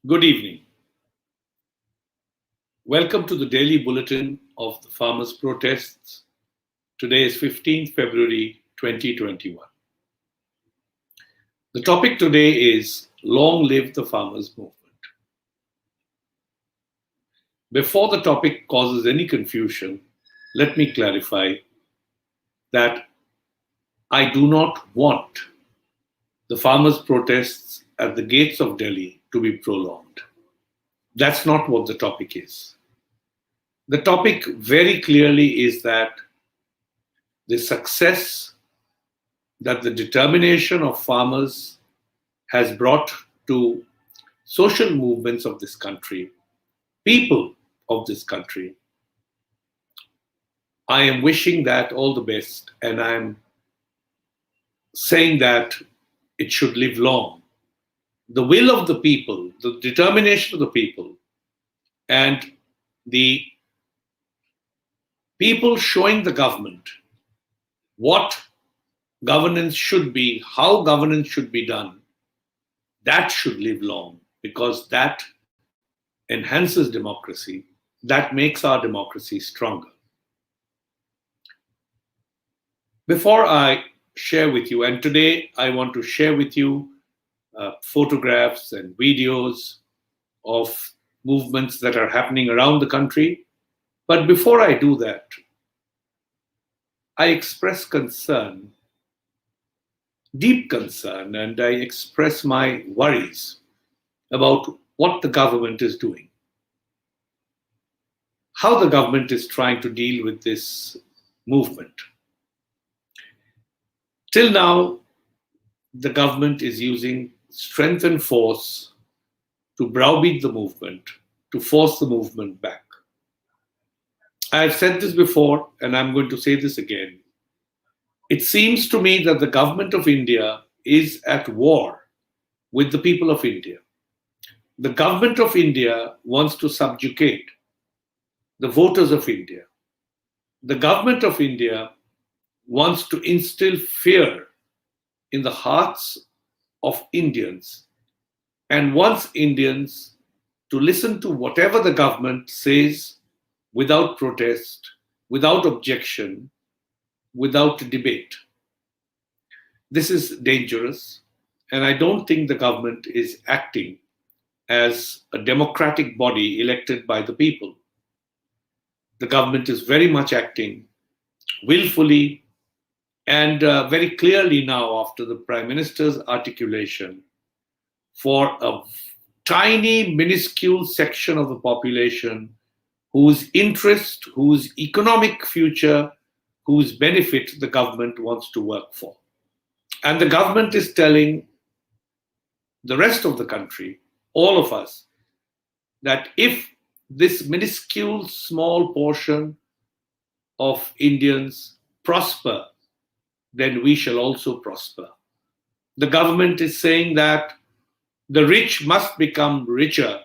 Good evening. Welcome to the daily bulletin of the farmers' protests. Today is 15th February 2021. The topic today is Long Live the Farmers' Movement. Before the topic causes any confusion, let me clarify that I do not want the farmers' protests at the gates of Delhi to be prolonged. That's not what the topic is. The topic very clearly is that the success that the determination of farmers has brought to social movements of this country, people of this country. I am wishing that all the best, and I'm saying that it should live long. The will of the people, the determination of the people, and the people showing the government what governance should be, how governance should be done, that should live long because that enhances democracy, that makes our democracy stronger. Before I share with you, and today I want to share with you photographs and videos of movements that are happening around the country. But before I do that, I express concern, deep concern, and I express my worries about what the government is doing, how the government is trying to deal with this movement. Till now, the government is using strength and force to browbeat the movement, to force the movement back. I've said this before, and I'm going to say this again. It seems to me that the government of India is at war with the people of India. The government of India wants to subjugate the voters of India. The government of India wants to instill fear in the hearts of Indians and wants Indians to listen to whatever the government says without protest, without objection, without debate. This is dangerous, and I don't think the government is acting as a democratic body elected by the people. The government is very much acting willfully and very clearly now after the Prime Minister's articulation for a tiny, minuscule section of the population whose interest, whose economic future, whose benefit the government wants to work for. And the government is telling the rest of the country, all of us, that if this minuscule small portion of Indians prosper, then we shall also prosper. The government is saying that the rich must become richer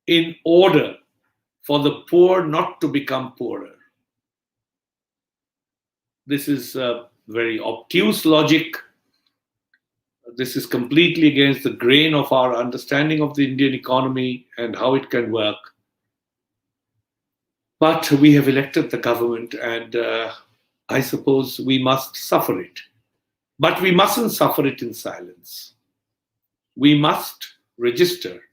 in order for the poor not to become poorer. This is a very obtuse logic. This is completely against the grain of our understanding of the Indian economy and how it can work. But we have elected the government, and I suppose we must suffer it. But we mustn't suffer it in silence. We must register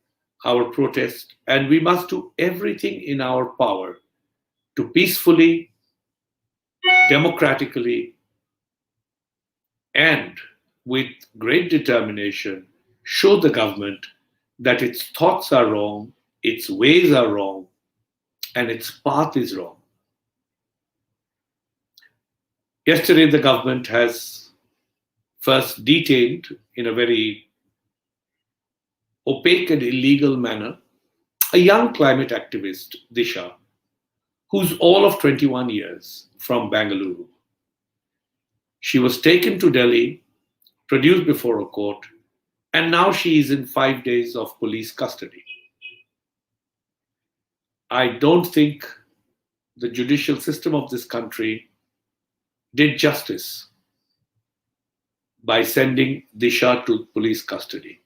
our protest, and we must do everything in our power to peacefully, democratically, and with great determination show the government that its thoughts are wrong, its ways are wrong, and its path is wrong. Yesterday, the government has first detained in a very opaque and illegal manner a young climate activist, Disha, who's all of 21 years from Bangalore. She was taken to Delhi, produced before a court, and now she is in 5 days of police custody. I don't think the judicial system of this country did justice by sending Disha to police custody.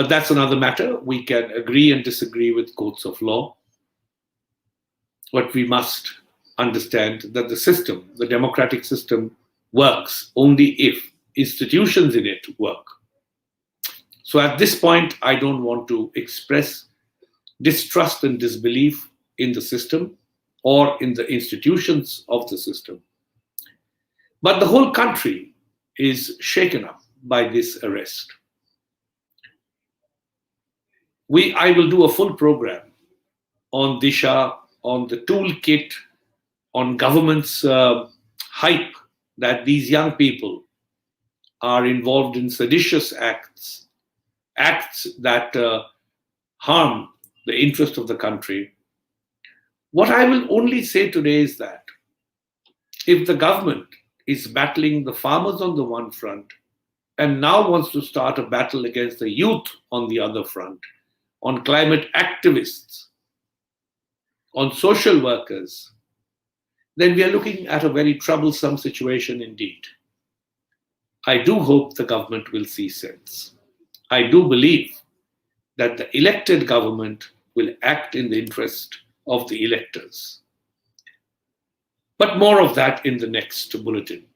But that's another matter. We can agree and disagree with courts of law, but we must understand that the system, the democratic system, works only if institutions in it work. So at this point, I don't want to express distrust and disbelief in the system or in the institutions of the system. But the whole country is shaken up by this arrest. I will do a full program on Disha, on the toolkit, on government's hype that these young people are involved in seditious acts, acts that harm the interest of the country. What I will only say today is that if the government is battling the farmers on the one front and now wants to start a battle against the youth on the other front, on climate activists, on social workers, then we are looking at a very troublesome situation indeed. I do hope the government will see sense. I do believe that the elected government will act in the interest of the electors. But more of that in the next bulletin.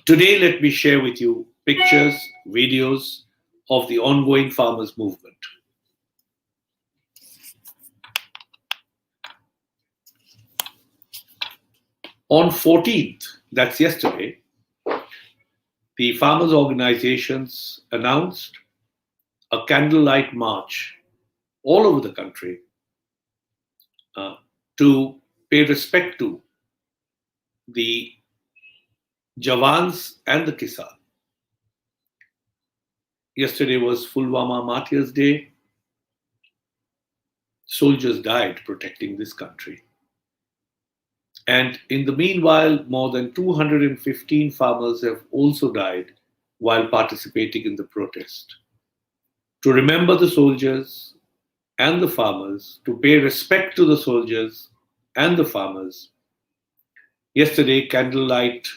Today, let me share with you pictures, videos of the ongoing farmers' movement. On 14th, that's yesterday, the farmers' organizations announced a candlelight march all over the country to pay respect to the Jawans and the Kisan. Yesterday was Pulwama Martyrs' Day. Soldiers died protecting this country. And in the meanwhile, more than 215 farmers have also died while participating in the protest. To remember the soldiers and the farmers, to pay respect to the soldiers and the farmers, yesterday candlelight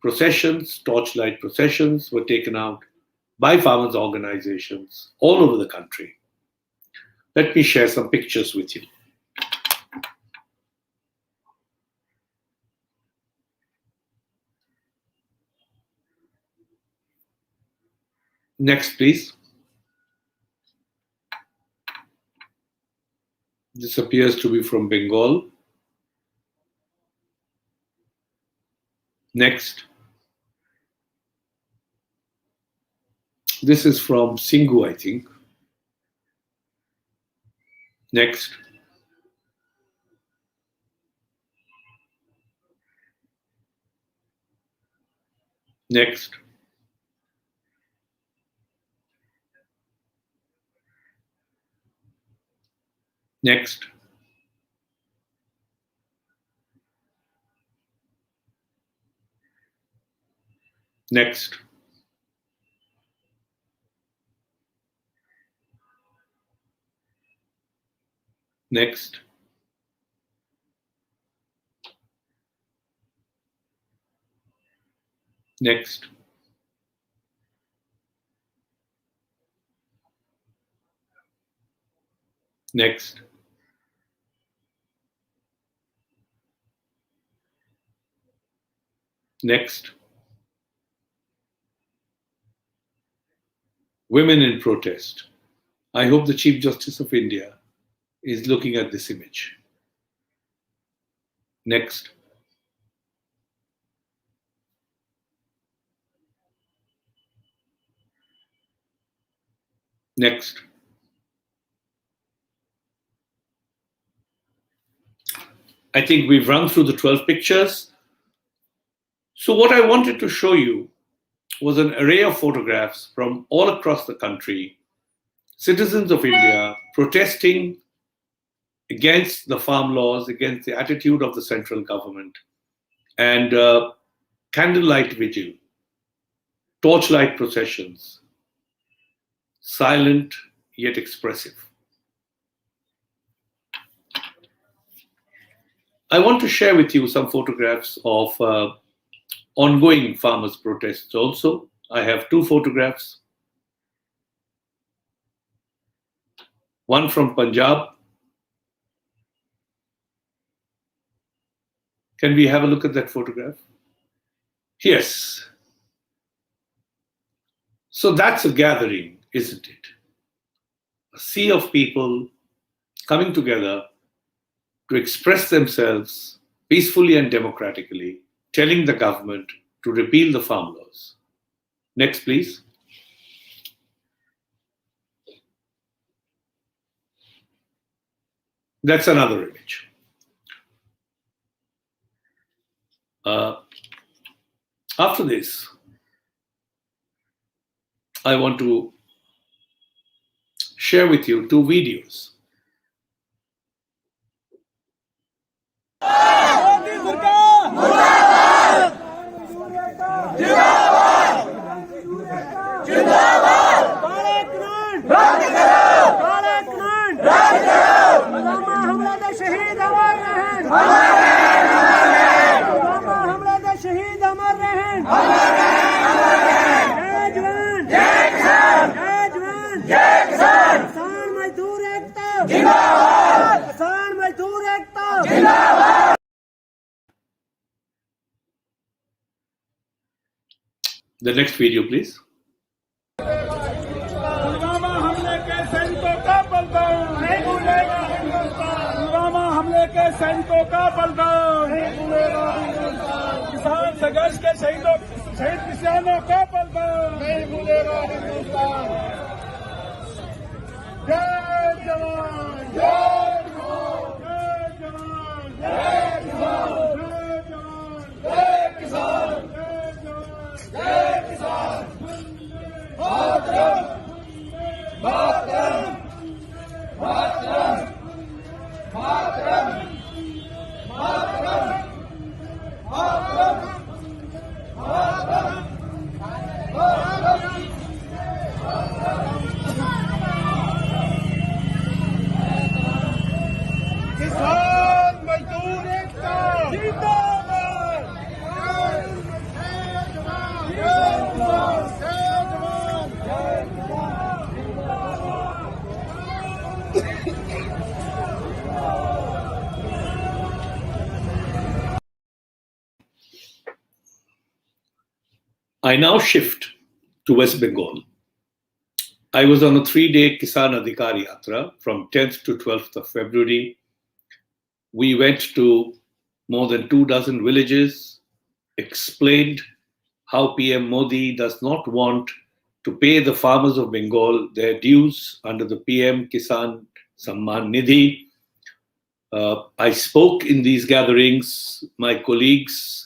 processions, torchlight processions were taken out by farmers' organizations all over the country. Let me share some pictures with you. Next, please. This appears to be from Bengal. Next. This is from Singhu, I think. Next. Next. Next. Next. Next. Next. Next. Next. Women in protest. I hope the Chief Justice of India is looking at this image. Next. Next. I think we've run through the 12 pictures. So what I wanted to show you was an array of photographs from all across the country, citizens of India protesting against the farm laws, against the attitude of the central government, and candlelight vigil, torchlight processions, silent yet expressive. I want to share with you some photographs of ongoing farmers' protests also. I have two photographs. one from Punjab. Can we have a look at that photograph? Yes. So that's a gathering, isn't it? A sea of people coming together to express themselves peacefully and democratically, telling the government to repeal the farm laws. Next, please. That's another image. After this, I want to share with you two videos. The next video, please. Pulwama हमले के सैनिकों का बलिदान नहीं भूलेगा हिंदुस्तान। पुलवामा हमले के सैनिकों का बलिदान नहीं भूलेगा हिंदुस्तान। किसान संघर्ष के शहीद किसानों का बलिदान नहीं भूलेगा हिंदुस्तान। जय जवान जय जवान जय जवान जय किसान जय जवान जय किसान। मातरम मातरम मातरम मातरम मातरम मातरम मातरम। किसान मजदूर एकता जिंदाबाद। I now shift to West Bengal. I was on a 3-day Kisan Adhikar Yatra from 10th to 12th of February. We went to more than 24 villages, explained how PM Modi does not want to pay the farmers of Bengal their dues under the PM Kisan Samman Nidhi. I spoke in these gatherings. My colleagues,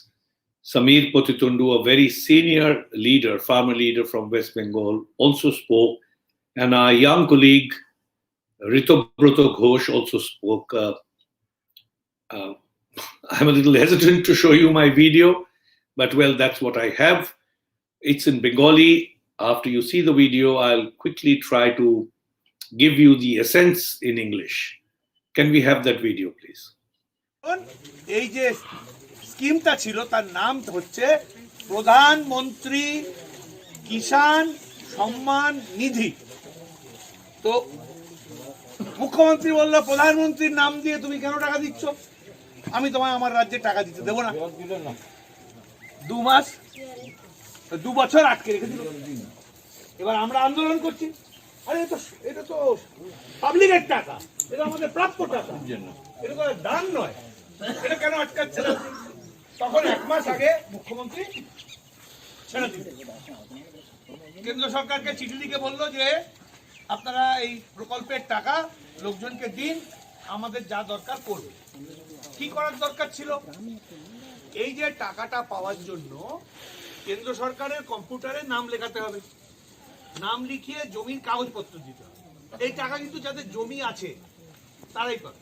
Samir Potitundu, a very senior leader, farmer leader from West Bengal, also spoke. And our young colleague, Ritobroto Ghosh, also spoke. I'm a little hesitant to show you my video, but well, that's what I have. It's in Bengali. After you see the video, I'll quickly try to give you the essence in English. Can we have that video, please? এই যে স্কিমটা ছিল তার নাম হচ্ছে প্রধানমন্ত্রী কিষাণ সম্মান নিধি। তো মুখ্যমন্ত্রী বলল প্রধানমন্ত্রীর নাম দিয়ে তুমি কেন টাকা দিচ্ছ? আমি তোমায় আমার রাজ্যে টাকা দিতে দেবো না। 2 মাস 2 বছর আটকে রেখে দিল। এবার আমরা আন্দোলন করছি, আরে এটা তো পাবলিকের টাকা, এটা আমাদের প্রাপ্য টাকা, এটা তো দান নয়, এটা কেন আটকাচ্ছে না? তখন 1 মাস আগে মুখ্যমন্ত্রী ছেড়ে দিল। কেন্দ্র সরকারকে চিঠি লিখে বললো যে আপনারা এই প্রকল্পের টাকা লোকজনকে দিন, আমাদের যা দরকার করবে। কি করার দরকার ছিল? এই যে টাকাটা পাওয়ার জন্য কেন্দ্র সরকারের কম্পিউটারে নাম লেখাতে হবে, নাম লিখিয়ে জমির কাগজপত্র দিতে হবে। এই টাকা কিন্তু যাদের জমি আছে তারাই পাবে।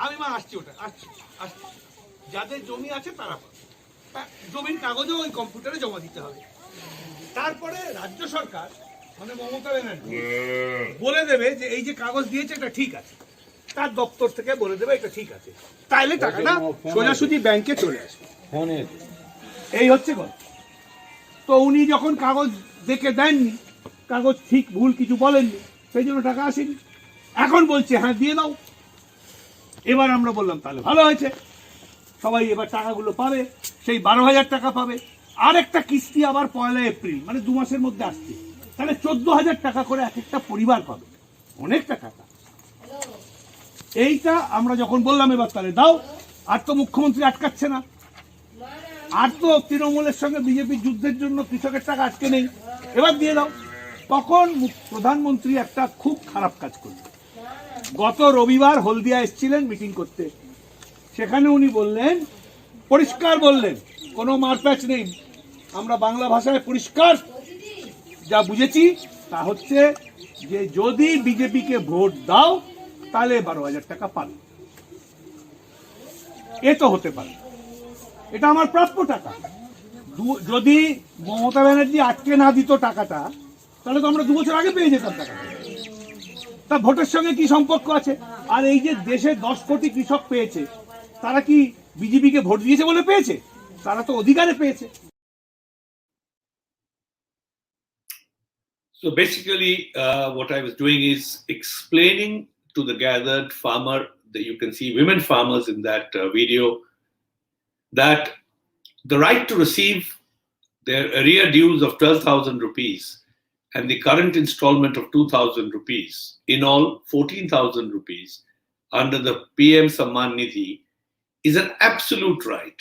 আমি আসছি, ওটা আসছি। যাদের জমি আছে তারা পাবে, জমির কাগজও ওই কম্পিউটারে জমা দিতে হবে। তারপরে রাজ্য সরকার মানে মমতা ব্যানার্জি বলে দেবে যে এই যে কাগজ দিয়েছে এটা ঠিক আছে, তার দপ্তর থেকে বলে দেবে এটা ঠিক আছে, তাইলে টাকাটা সোজাসুজি ব্যাংকে চলে আসবে। এই হচ্ছে কথা। তো উনি যখন কাগজ দেখে দেননি, কাগজ ঠিক ভুল কিছু বলেননি, সেই জন্য টাকা আসেনি। এখন বলছে হ্যাঁ দিয়ে দাও। এবার আমরা বললাম তাহলে ভালো হয়েছে, সবাই এবার টাকাগুলো পাবে, সেই 12,000 টাকা পাবে। আর একটা কিস্তি আবার 1 এপ্রিল, মানে 2 মাসের মধ্যে আসছে, তাহলে 14,000 টাকা করে এক একটা পরিবার পাবে, অনেকটা টাকা। এইটা আমরা যখন বললাম এবার তাহলে দাও, আর তো মুখ্যমন্ত্রী আটকাচ্ছে না, আর তো তৃণমূলের সঙ্গে বিজেপির যুদ্ধের জন্য কৃষকের টাকা আটকে নেই, এবার দিয়ে দাও। তখন প্রধানমন্ত্রী একটা খুব খারাপ কাজ করলেন। গত রবিবার হলদিয়া এসেছিলেন মিটিং করতে, সেখানে উনি বললেন, পরিষ্কার বললেন, কোনো মারপ্যাচ নেই, আমরা বাংলা ভাষায় পরিষ্কার যা বুঝেছি তা হচ্ছে যে যদি বিজেপিকে ভোট দাও তাহলে 12,000 টাকা পাবে। এ তো হতে পারে, এটা আমার প্রাপ্য টাকা। যদি মমতা ব্যানার্জি আটকে না দিত টাকাটা, তাহলে তো আমরা 2 বছর আগে পেয়ে যেতাম টাকাটা। তা ভোটের সঙ্গে কি সম্পর্ক আছে? আর এই যে দেশে 10 কোটি কৃষক পেয়েছে, তারা কি বিজেপিকে ভোট দিয়েছে বলে পেয়েছে? তারা তো অধিকারে পেয়েছে। So basically, what I was doing is explaining to the gathered farmer, that you can see women farmers in that video, that the right to receive their arrear dues of 12,000 rupees and the current installment of 2,000 rupees, in all 14,000 rupees, under the PM Samman Nidhi, is an absolute right.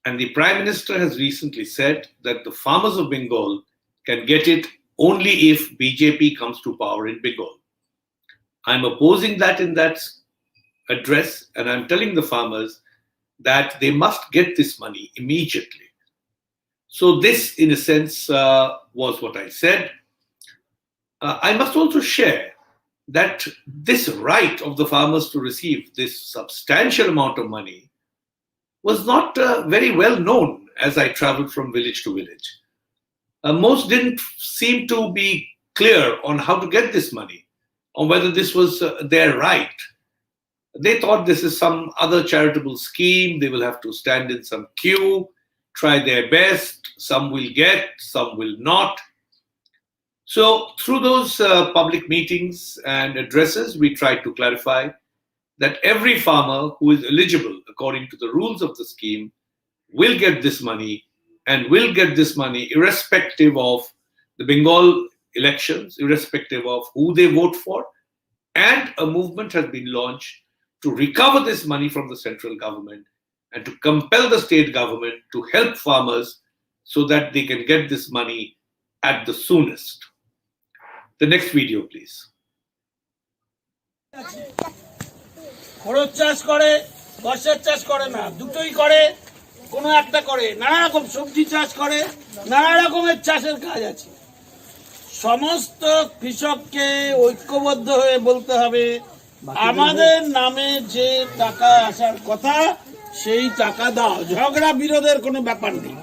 And the Prime Minister has recently said that the farmers of Bengal can get it only if BJP comes to power in Bengal. I'm opposing that in that address, and I'm telling the farmers that they must get this money immediately. So this, in a sense, was what I said. I must also share that this right of the farmers to receive this substantial amount of money was not very well known as I traveled from village to village. Most didn't seem to be clear on how to get this money, on whether this was their right. They thought this is some other charitable scheme. They will have to stand in some queue, try their best. Some will get, some will not. So through those public meetings and addresses, we tried to clarify that every farmer who is eligible according to the rules of the scheme will get this money, and will get this money irrespective of the Bengal elections, irrespective of who they vote for. And a movement has been launched to recover this money from the central government and to compel the state government to help farmers so that they can get this money at the soonest. The next video, please. খরচ চাষ করে, বর্ষার চাষ করে না, দুটোই করে, কোনো একটা করে, নানা রকম সবজি চাষ করে, নানা রকমের চাষের কাজ আছে। সমস্ত কৃষককে ঐক্যবদ্ধ হয়ে বলতে হবে, আমাদের নামে যে টাকা আসার কথা সেই টাকা দাও। ঝগড়া বিরোধের কোনো ব্যাপার নেই।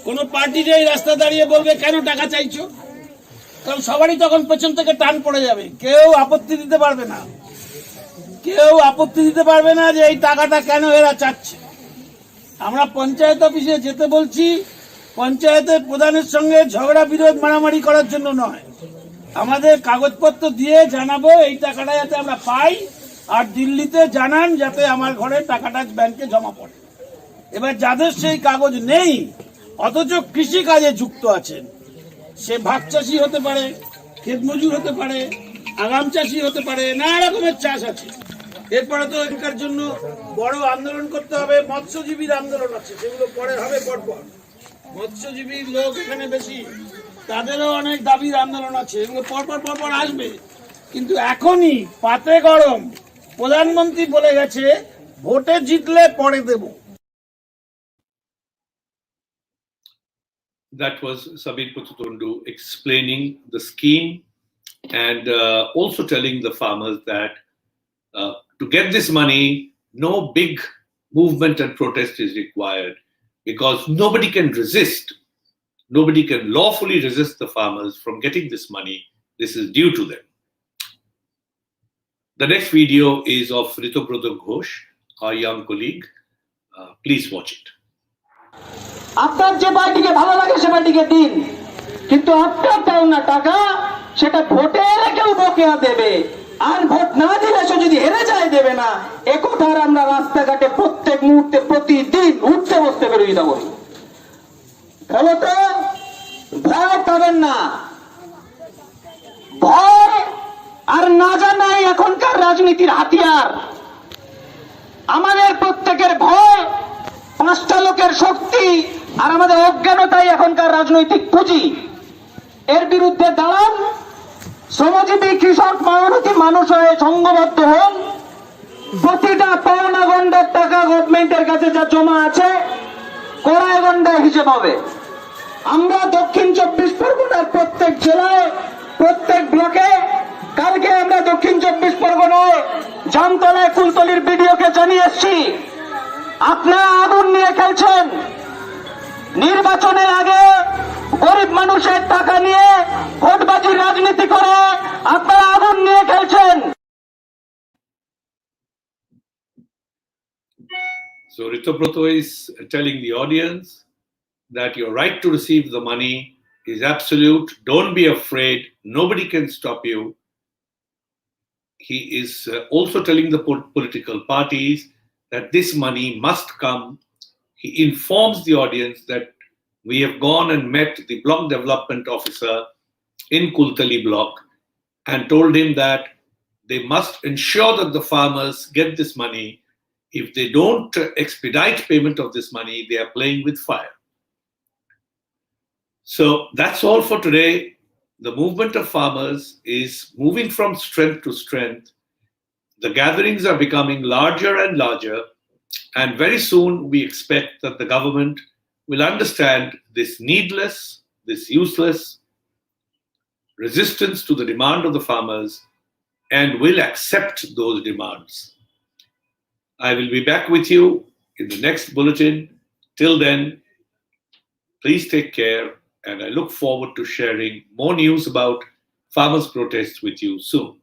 কোনো পার্টি যেই রাস্তা দাঁড়িয়ে বলবে কেন টাকা চাইছো, কারণ সবারই তখন পেছন থেকে টান পড়ে যাবে, কেউ আপত্তি দিতে পারবে না, কেউ আপত্তি দিতে পারবে না যে এই টাকাটা কেন এরা চাচ্ছে। আমরা পঞ্চায়েত অফিসে যেতে বলছি, পঞ্চায়েতের প্রধানের সঙ্গে ঝগড়া বিরোধ মারামারি করার জন্য নয়, আমাদের কাগজপত্র দিয়ে জানাবো এই টাকাটা যাতে আমরা পাই, আর দিল্লিতে জানান যাতে আমার ঘরে টাকাটা ব্যাংকে জমা পড়ে। এবার যাদের সেই কাগজ নেই অথচ কৃষি কাজে যুক্ত আছেন, সে ভাগ চাষি হতে পারে, ক্ষেত মজুর হতে পারে, আগাম চাষি হতে পারে, নানা রকমের চাষ আছে। এরপরে তো এটার জন্য বড় আন্দোলন করতে হবে, মৎস্যজীবীর আন্দোলন আছে, সেগুলো পরে হবে পরপর। মৎস্যজীবীর লোক এখানে বেশি, তাদেরও অনেক দাবির আন্দোলন আছে, এগুলো পরপর আসবে। কিন্তু এখনই পাতে গরম, প্রধানমন্ত্রী বলে গেছে ভোটে জিতলে পরে দেব। That was Sabir Pututundu explaining the scheme and also telling the farmers that to get this money, no big movement and protest is required, because nobody can resist. Nobody can lawfully resist the farmers from getting this money. This is due to them. The next video is of Ritobroto Ghosh, our young colleague. Please watch it. আপনার যে পার্টিকে ভালো লাগে সে পার্টিকে দিন, কিন্তু আপনার পাওনা টাকা সেটা ভোটে এলে কেউ বকেয়া দেবে, আর ভোট না দিলে সে যদি হেরে যায় দেবে না, একথার আমরা রাস্তাঘাটে প্রত্যেক মুহূর্তে প্রতিদিন উঠতে বসতে বিরোধিতা করি। ফলত ভয় পাবেন না, ভয় আর না জানাই এখনকার রাজনীতির হাতিয়ার। আমাদের প্রত্যেকের ভয়, পাঁচটা লোকের শক্তি আর আমাদের অজ্ঞানতাই এখনকার রাজনৈতিক পুঁজি। এর বিরুদ্ধে দাঁড়ান, শ্রমজীবী কৃষক মেহনতি মানুষ হয়ে সংঘবদ্ধ হন। প্রতিটা পাওনা গন্ডার টাকা গভর্নমেন্টের কাছে যা জমা আছে কড়ায় গন্ডায় হিসেব হবে। আমরা দক্ষিণ 24 পরগনার প্রত্যেক জেলায়, প্রত্যেক ব্লকে, কালকে আমরা দক্ষিণ 24 পরগনায় জামতলায় কুলতলির বিডিওকে জানিয়ে এসছি, আপনারা আগুন নিয়ে খেলছেন। নির্বাচনের আগে গরিব মানুষের টাকা নিয়ে ভোটবাজির রাজনীতি করে আপনারা আগুন নিয়ে খেলছেন। So Ritobroto is telling the audience that your right to receive the money is absolute. Don't be afraid. Nobody can stop you. He is also telling the political parties that this money must come. He informs the audience that we have gone and met the block development officer in Kultali block and told him that they must ensure that the farmers get this money. If they don't expedite payment of this money, they are playing with fire. So that's all for today. The movement of farmers is moving from strength to strength. The gatherings are becoming larger and larger, and very soon we expect that the government will understand this needless, this useless resistance to the demand of the farmers and will accept those demands. I will be back with you in the next bulletin. Till then, please take care, and I look forward to sharing more news about farmers' protests with you soon.